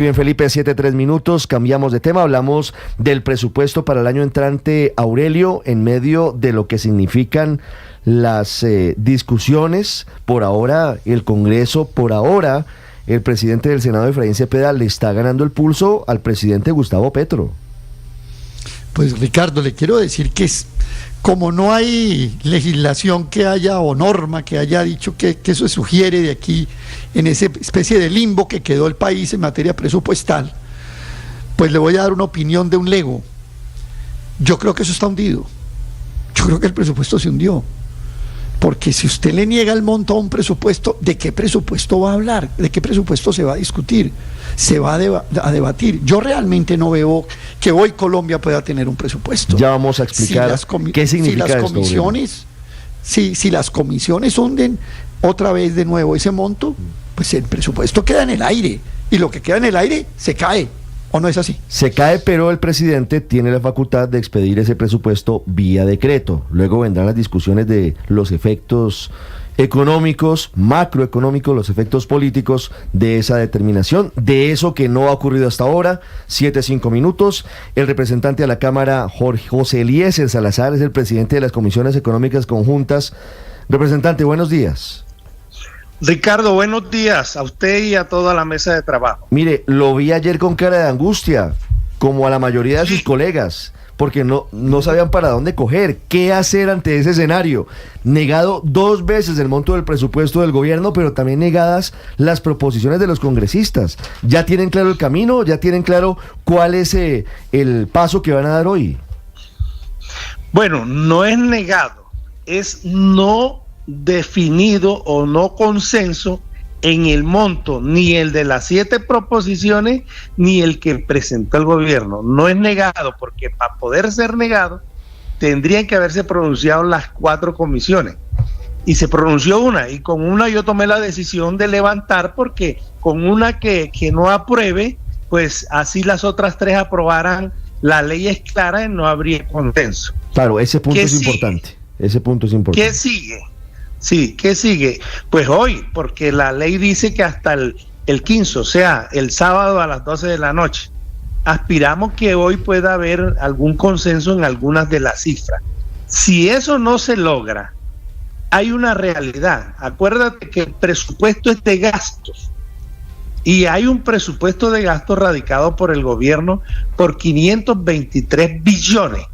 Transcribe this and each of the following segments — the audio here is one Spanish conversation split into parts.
Bien, Felipe, 7:03, cambiamos de tema, hablamos del presupuesto para el año entrante, Aurelio, en medio de lo que significan las discusiones. Por ahora, el Congreso, el presidente del Senado, Efraín Cepeda, le está ganando el pulso al presidente Gustavo Petro. Pues Ricardo, le quiero decir que como no hay legislación que haya o norma que haya dicho que eso se sugiere de aquí, en esa especie de limbo que quedó el país en materia presupuestal, pues le voy a dar una opinión de un lego. Yo creo que eso está hundido. Yo creo que el presupuesto se hundió. Porque si usted le niega el monto a un presupuesto, ¿de qué presupuesto va a hablar? ¿De qué presupuesto se va a discutir? ¿Se va a debatir? Yo realmente no veo que hoy Colombia pueda tener un presupuesto. Ya vamos a explicar qué significa si las esto. Comisiones, si las comisiones hunden otra vez de nuevo ese monto, pues el presupuesto queda en el aire. Y lo que queda en el aire se cae. ¿O no es así? Se cae, pero el presidente tiene la facultad de expedir ese presupuesto vía decreto. Luego vendrán las discusiones de los efectos económicos, macroeconómicos, los efectos políticos de esa determinación, de eso que no ha ocurrido hasta ahora. 7:05. El representante a la Cámara, José Eliezer Salazar, es el presidente de las comisiones económicas conjuntas. Representante, buenos días. Ricardo, buenos días a usted y a toda la mesa de trabajo. Mire, lo vi ayer con cara de angustia, como a la mayoría de sus colegas, porque no sabían para dónde coger, qué hacer ante ese escenario. Negado 2 veces el monto del presupuesto del gobierno, pero también negadas las proposiciones de los congresistas. ¿Ya tienen claro el camino? ¿Ya tienen claro cuál es el paso que van a dar hoy? Bueno, no es negado, es no definido o no consenso en el monto, ni el de las 7 proposiciones, ni el que presentó el gobierno. No es negado, porque para poder ser negado, tendrían que haberse pronunciado las 4 comisiones. Y se pronunció una, y con una yo tomé la decisión de levantar, porque con una que no apruebe, pues así las otras 3 aprobaran, la ley es clara y no habría consenso. Claro, ese punto es importante. Ese punto es importante. ¿Qué sigue? Sí, ¿qué sigue? Pues hoy, porque la ley dice que hasta el 15, o sea, el sábado a las 12 de la noche. Aspiramos que hoy pueda haber algún consenso en algunas de las cifras. Si eso no se logra, hay una realidad. Acuérdate que el presupuesto es de gastos. Y hay un presupuesto de gastos radicado por el gobierno por 523 billones.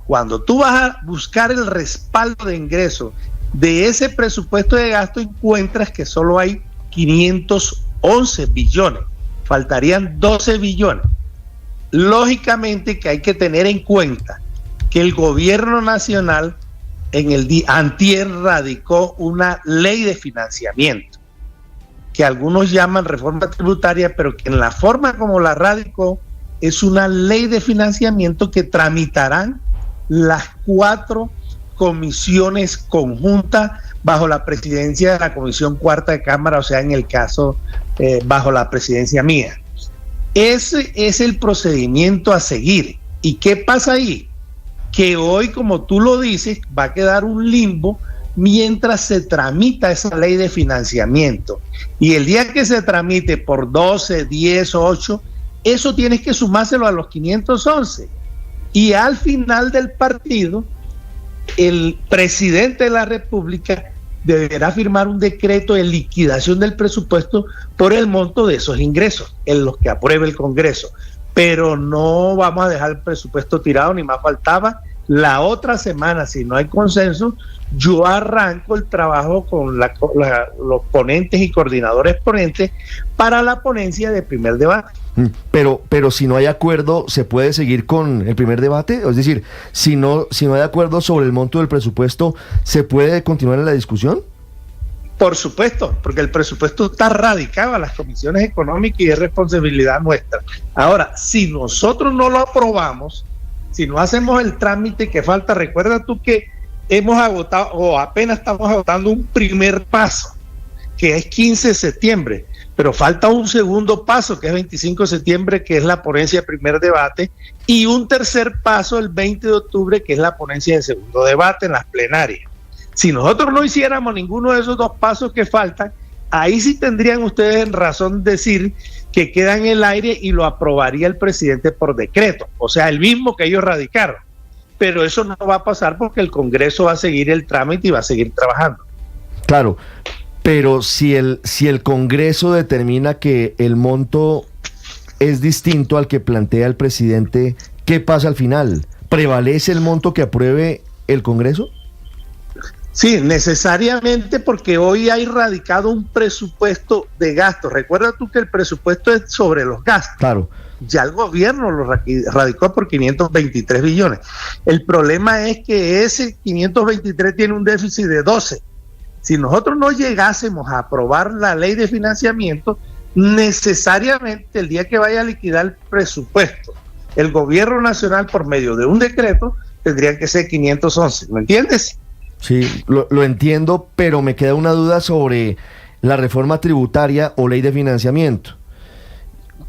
Cuando tú vas a buscar el respaldo de ingresos de ese presupuesto de gasto, encuentras que solo hay 511 billones, faltarían 12 billones. Lógicamente que hay que tener en cuenta que el gobierno nacional antier radicó una ley de financiamiento, que algunos llaman reforma tributaria, pero que en la forma como la radicó es una ley de financiamiento que tramitarán las 4 comisiones conjuntas bajo la presidencia de la Comisión Cuarta de Cámara, o sea, en el caso bajo la presidencia mía. Ese es el procedimiento a seguir. ¿Y qué pasa ahí? Que hoy, como tú lo dices, va a quedar un limbo mientras se tramita esa ley de financiamiento. Y el día que se tramite por 12, 10 o 8, eso tienes que sumárselo a los 511. Y al final del partido, el presidente de la República deberá firmar un decreto de liquidación del presupuesto por el monto de esos ingresos, en los que apruebe el Congreso. Pero no vamos a dejar el presupuesto tirado, ni más faltaba. La otra semana, si no hay consenso, yo arranco el trabajo con los ponentes y coordinadores ponentes para la ponencia de primer debate. Pero si no hay acuerdo, ¿se puede seguir con el primer debate? Es decir, si no hay acuerdo sobre el monto del presupuesto, ¿se puede continuar en la discusión? Por supuesto, porque el presupuesto está radicado a las comisiones económicas y es responsabilidad nuestra. Ahora, si nosotros no lo aprobamos, si no hacemos el trámite que falta, recuerda tú que hemos agotado, o apenas estamos agotando un primer paso, que es 15 de septiembre, pero falta un segundo paso, que es 25 de septiembre, que es la ponencia de primer debate, y un tercer paso el 20 de octubre, que es la ponencia de segundo debate en las plenarias. Si nosotros no hiciéramos ninguno de esos 2 pasos que faltan, ahí sí tendrían ustedes razón de decir que queda en el aire y lo aprobaría el presidente por decreto, o sea, el mismo que ellos radicaron. Pero eso no va a pasar porque el Congreso va a seguir el trámite y va a seguir trabajando. Claro, pero si el Congreso determina que el monto es distinto al que plantea el presidente, ¿qué pasa al final? ¿Prevalece el monto que apruebe el Congreso? Sí, necesariamente, porque hoy hay radicado un presupuesto de gastos. Recuerda tú que el presupuesto es sobre los gastos. Claro. Ya el gobierno lo radicó por 523 billones. El problema es que ese 523 tiene un déficit de 12. Si nosotros no llegásemos a aprobar la ley de financiamiento, necesariamente el día que vaya a liquidar el presupuesto, el gobierno nacional por medio de un decreto tendría que ser 511. ¿Me entiendes? Sí, lo entiendo, pero me queda una duda sobre la reforma tributaria o ley de financiamiento.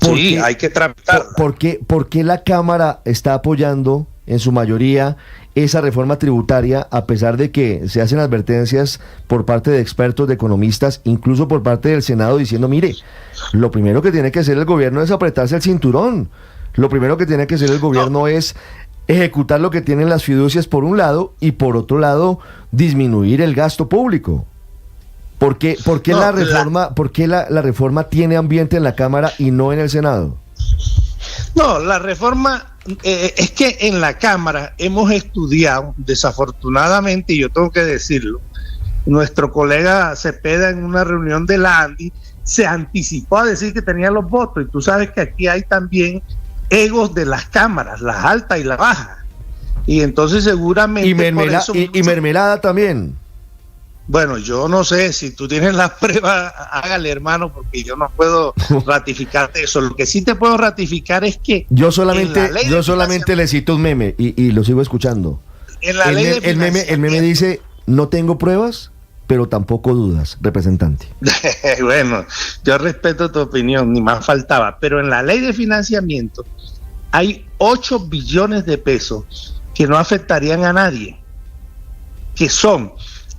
Sí, hay que tramitarla. ¿Por qué la Cámara está apoyando en su mayoría esa reforma tributaria, a pesar de que se hacen advertencias por parte de expertos, de economistas, incluso por parte del Senado, diciendo, mire, lo primero que tiene que hacer el gobierno es apretarse el cinturón? Lo primero que tiene que hacer el gobierno es ejecutar lo que tienen las fiducias por un lado y por otro lado disminuir el gasto público. ¿Por qué la reforma tiene ambiente en la Cámara y no en el Senado? No, la reforma es que en la Cámara hemos estudiado, desafortunadamente, y yo tengo que decirlo, nuestro colega Cepeda en una reunión de la ANDI se anticipó a decir que tenía los votos, y tú sabes que aquí hay también egos de las cámaras, las altas y las bajas, y entonces seguramente y mermelada también. Bueno, yo no sé, si tú tienes las pruebas, hágale, hermano, porque yo no puedo ratificarte eso. Lo que sí te puedo ratificar es que yo solamente le cito un meme y lo sigo escuchando. En la ley el meme dice, no tengo pruebas, pero tampoco dudas, representante. Bueno, yo respeto tu opinión, ni más faltaba, pero en la ley de financiamiento hay 8 billones de pesos que no afectarían a nadie, que son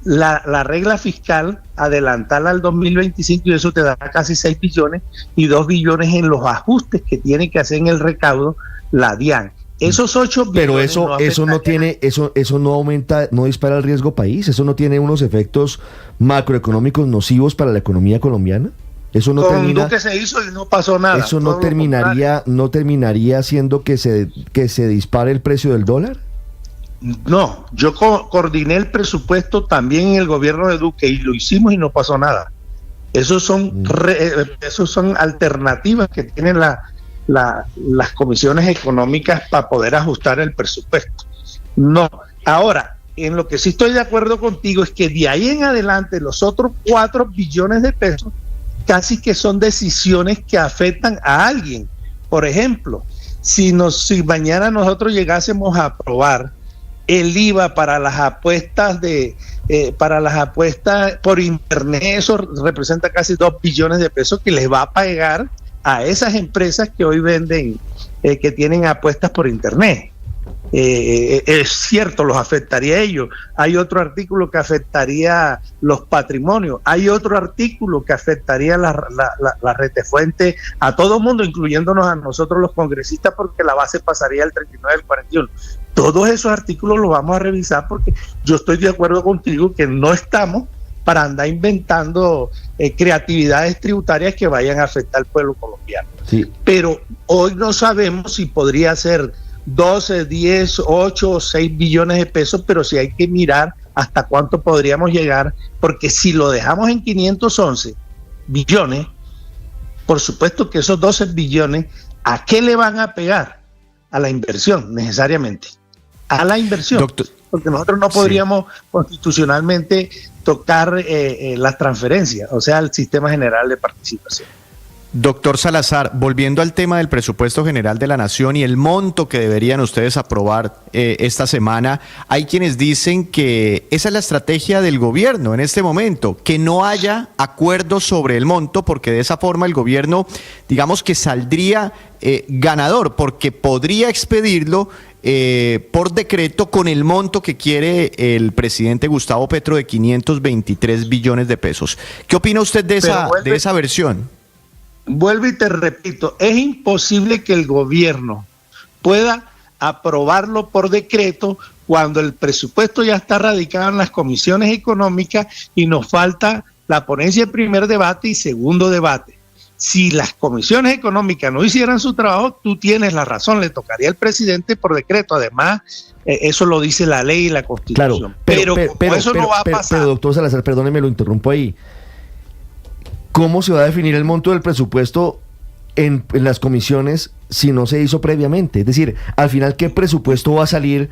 la regla fiscal, adelantarla al 2025, y eso te da casi 6 billones, y 2 billones en los ajustes que tiene que hacer en el recaudo la DIAN. Esos 8 billones. Pero eso no aumenta, no dispara el riesgo país, eso no tiene unos efectos macroeconómicos nocivos para la economía colombiana. Eso no con Duque se hizo y no pasó nada. Eso no terminaría haciendo que se dispare el precio del dólar. No, yo coordiné el presupuesto también en el gobierno de Duque y lo hicimos y no pasó nada. Esos son alternativas que tienen las comisiones económicas para poder ajustar el presupuesto. No, ahora, en lo que sí estoy de acuerdo contigo es que de ahí en adelante los otros 4 billones de pesos casi que son decisiones que afectan a alguien. Por ejemplo, si mañana nosotros llegásemos a aprobar el IVA para las apuestas por internet, eso representa casi 2 billones de pesos que les va a pagar a esas empresas que hoy venden, que tienen apuestas por internet. Es cierto, los afectaría a ellos. Hay otro artículo que afectaría los patrimonios. Hay otro artículo que afectaría la retefuente a todo mundo, incluyéndonos a nosotros los congresistas, porque la base pasaría del 39 al 41. Todos esos artículos los vamos a revisar, porque yo estoy de acuerdo contigo que no estamos para andar inventando creatividades tributarias que vayan a afectar al pueblo colombiano. Sí. Pero hoy no sabemos si podría ser 12, 10, 8 o 6 billones de pesos, pero sí hay que mirar hasta cuánto podríamos llegar, porque si lo dejamos en 511 billones, por supuesto que esos 12 billones, ¿a qué le van a pegar? A la inversión, necesariamente. A la inversión. Doctor, porque nosotros no podríamos constitucionalmente tocar las transferencias, o sea, el sistema general de participación. Doctor Salazar, volviendo al tema del presupuesto general de la Nación y el monto que deberían ustedes aprobar esta semana, hay quienes dicen que esa es la estrategia del gobierno en este momento, que no haya acuerdo sobre el monto, porque de esa forma el gobierno, digamos que saldría ganador, porque podría expedirlo por decreto con el monto que quiere el presidente Gustavo Petro de 523 billones de pesos. ¿Qué opina usted de esa versión? Vuelvo y te repito, es imposible que el gobierno pueda aprobarlo por decreto cuando el presupuesto ya está radicado en las comisiones económicas y nos falta la ponencia de primer debate y segundo debate. Si las comisiones económicas no hicieran su trabajo, tú tienes la razón, le tocaría al presidente por decreto. Además, eso lo dice la ley y la Constitución. Claro, pero eso no va a pasar. Pero, doctor Salazar, perdóneme, lo interrumpo ahí. ¿Cómo se va a definir el monto del presupuesto en las comisiones si no se hizo previamente? Es decir, al final, ¿qué presupuesto va a salir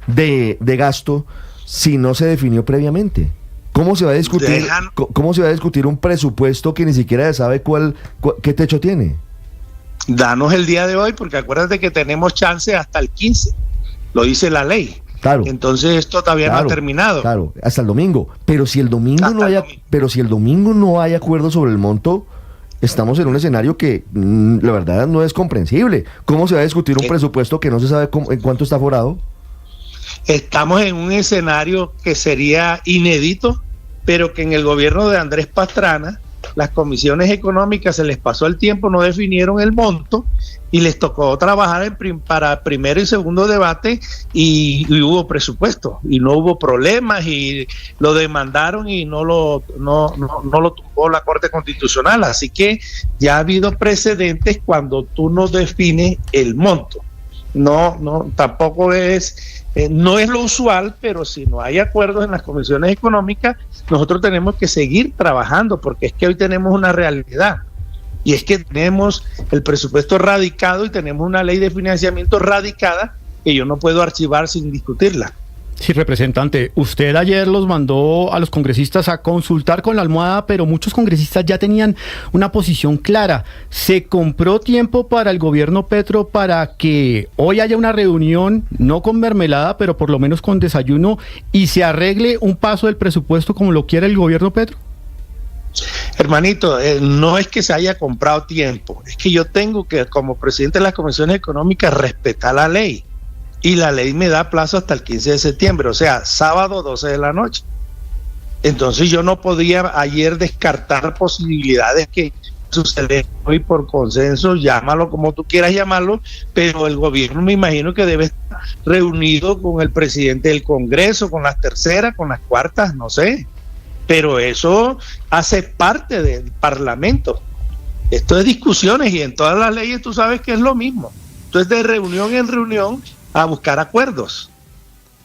de gasto si no se definió previamente? ¿Cómo se va a discutir, cómo se va a discutir un presupuesto que ni siquiera se sabe qué techo tiene? Danos el día de hoy, porque acuérdate que tenemos chance hasta el 15, lo dice la ley. Claro. Entonces esto todavía no ha terminado. Claro, hasta el domingo. Pero si el domingo no hay acuerdo sobre el monto, estamos en un escenario que la verdad no es comprensible. ¿Cómo se va a discutir un presupuesto que no se sabe en cuánto está forado? Estamos en un escenario que sería inédito, pero que en el gobierno de Andrés Pastrana, las comisiones económicas se les pasó el tiempo, no definieron el monto y les tocó trabajar para primero y segundo debate y hubo presupuesto y no hubo problemas y lo demandaron y no lo tumbó la Corte Constitucional. Así que ya ha habido precedentes cuando tú no defines el monto. Tampoco no es lo usual, pero si no hay acuerdos en las comisiones económicas, nosotros tenemos que seguir trabajando, porque es que hoy tenemos una realidad, y es que tenemos el presupuesto radicado y tenemos una ley de financiamiento radicada que yo no puedo archivar sin discutirla. Sí, representante, usted ayer los mandó a los congresistas a consultar con la almohada, pero muchos congresistas ya tenían una posición clara. ¿Se compró tiempo para el gobierno Petro para que hoy haya una reunión, no con mermelada, pero por lo menos con desayuno, y se arregle un paso del presupuesto como lo quiere el gobierno Petro? Hermanito, no es que se haya comprado tiempo, es que yo tengo que, como presidente de las comisiones económicas, respetar la ley. Y la ley me da plazo hasta el 15 de septiembre, o sea, sábado 12 de la noche. Entonces yo no podía ayer descartar posibilidades que suceden hoy por consenso, llámalo como tú quieras llamarlo, pero el gobierno me imagino que debe estar reunido con el presidente del Congreso, con las terceras, con las cuartas, no sé. Pero eso hace parte del Parlamento. Esto es discusiones y en todas las leyes tú sabes que es lo mismo. Entonces de reunión en reunión a buscar acuerdos.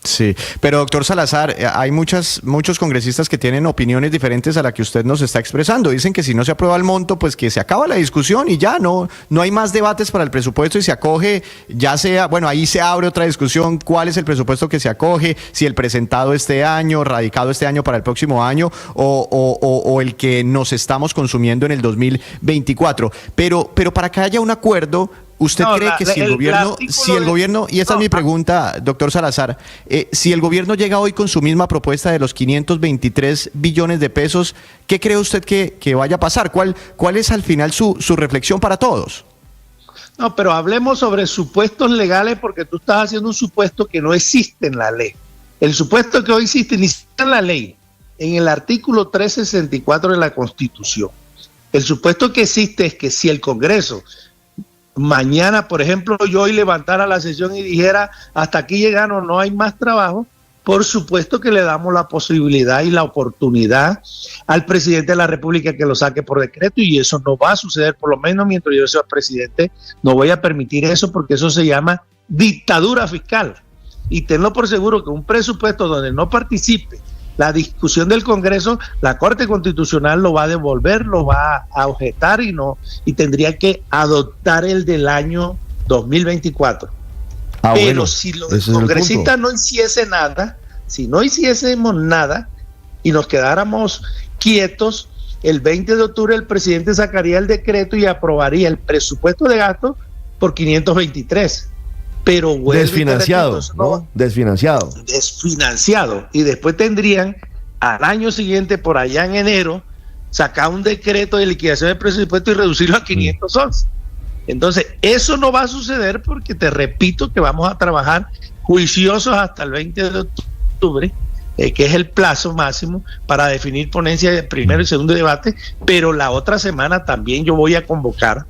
Sí, pero doctor Salazar, hay muchos congresistas que tienen opiniones diferentes a la que usted nos está expresando. Dicen que si no se aprueba el monto, pues que se acaba la discusión y ya no hay más debates para el presupuesto y se acoge, ya sea, bueno, ahí se abre otra discusión, cuál es el presupuesto que se acoge, si el presentado este año, radicado este año para el próximo año o el que nos estamos consumiendo en el 2024. Pero para que haya un acuerdo, ¿usted cree que si el gobierno, y esta es mi pregunta, doctor Salazar, si el gobierno llega hoy con su misma propuesta de los 523 billones de pesos, ¿qué cree usted que vaya a pasar? ¿Cuál es al final su reflexión para todos? No, pero hablemos sobre supuestos legales porque tú estás haciendo un supuesto que no existe en la ley. El supuesto que hoy existe ni siquiera en la ley, en el artículo 364 de la Constitución. El supuesto que existe es que si el Congreso mañana, por ejemplo, yo hoy levantara la sesión y dijera hasta aquí llegaron, no hay más trabajo, por supuesto que le damos la posibilidad y la oportunidad al presidente de la República que lo saque por decreto y eso no va a suceder, por lo menos mientras yo sea presidente, no voy a permitir eso porque eso se llama dictadura fiscal. Y tenlo por seguro que un presupuesto donde no participe la discusión del Congreso, la Corte Constitucional lo va a devolver, lo va a objetar y tendría que adoptar el del año 2024. Pero bueno, si los congresistas no hiciesen nada, si no hiciésemos nada y nos quedáramos quietos, el 20 de octubre el presidente sacaría el decreto y aprobaría el presupuesto de gasto por 523. Pero desfinanciado, ¿no? Desfinanciado. Desfinanciado. Y después tendrían al año siguiente, por allá en enero, sacar un decreto de liquidación del presupuesto y reducirlo a 511. Entonces, eso no va a suceder porque te repito que vamos a trabajar juiciosos hasta el 20 de octubre, que es el plazo máximo para definir ponencia de primero y segundo debate, pero la otra semana también yo voy a convocar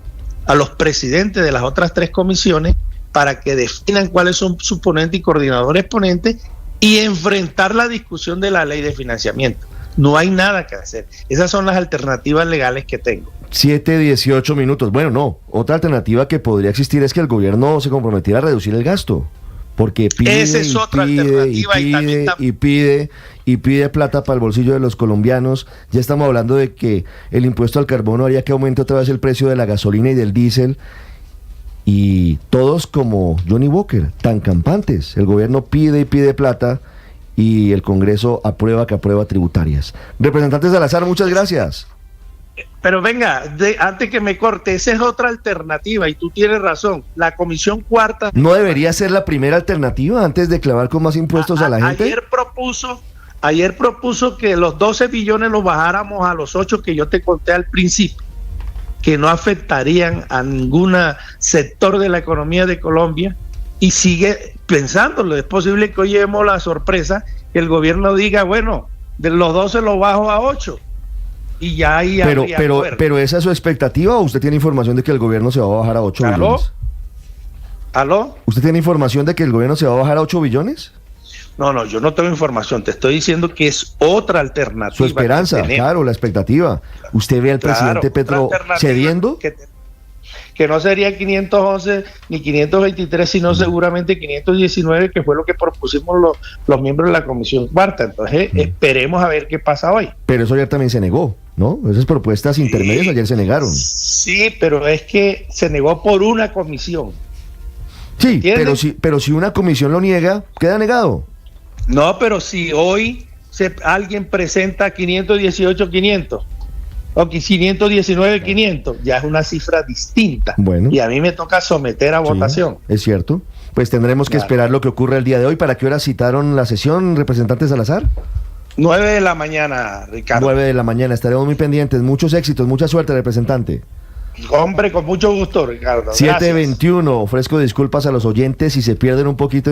a los presidentes de las otras 3 comisiones para que definan cuáles son sus ponentes y coordinadores ponentes y enfrentar la discusión de la ley de financiamiento. No hay nada que hacer. Esas son las alternativas legales que tengo. 7:18 minutos. Bueno, no. Otra alternativa que podría existir es que el gobierno se comprometiera a reducir el gasto. Porque pide, esa es otra alternativa y pide plata para el bolsillo de los colombianos. Ya estamos hablando de que el impuesto al carbono haría que aumente otra vez el precio de la gasolina y del diésel. Y todos como Johnny Walker, tan campantes. El gobierno pide y pide plata y el Congreso aprueba tributarias. Representante Salazar, muchas gracias. Pero venga, antes que me corte, esa es otra alternativa y tú tienes razón. La Comisión Cuarta... ¿No debería ser la primera alternativa antes de clavar con más impuestos a la gente? Ayer propuso que los 12 billones los bajáramos a los 8 que yo te conté al principio, que no afectarían a ningún sector de la economía de Colombia, y sigue pensándolo. Es posible que hoy llevemos la sorpresa que el gobierno diga, bueno, de los 12 los bajo a 8. Y ya ahí pero ¿esa es su expectativa o usted tiene información de que el gobierno se va a bajar a 8 billones? ¿Aló? ¿Usted tiene información de que el gobierno se va a bajar a 8 billones? No, yo no tengo información. Te estoy diciendo que es otra alternativa. Su esperanza, claro, la expectativa. ¿Usted ve al presidente Petro cediendo? Que no sería 511 ni 523, sino seguramente 519, que fue lo que propusimos los miembros de la Comisión Cuarta. Entonces, esperemos a ver qué pasa hoy. Pero eso ayer también se negó, ¿no? Esas propuestas intermedias ayer se negaron. Sí, pero es que se negó por una comisión. Sí, pero si una comisión lo niega, queda negado. No, pero si hoy alguien presenta 518.500 o 519.500, ya es una cifra distinta. Bueno. Y a mí me toca someter a votación. Es cierto. Pues tendremos que esperar lo que ocurra el día de hoy. ¿Para qué hora citaron la sesión, representante Salazar? 9 de la mañana, Ricardo. 9 de la mañana, estaremos muy pendientes. Muchos éxitos, mucha suerte, representante. Hombre, con mucho gusto, Ricardo. 7:21, ofrezco disculpas a los oyentes si se pierden un poquito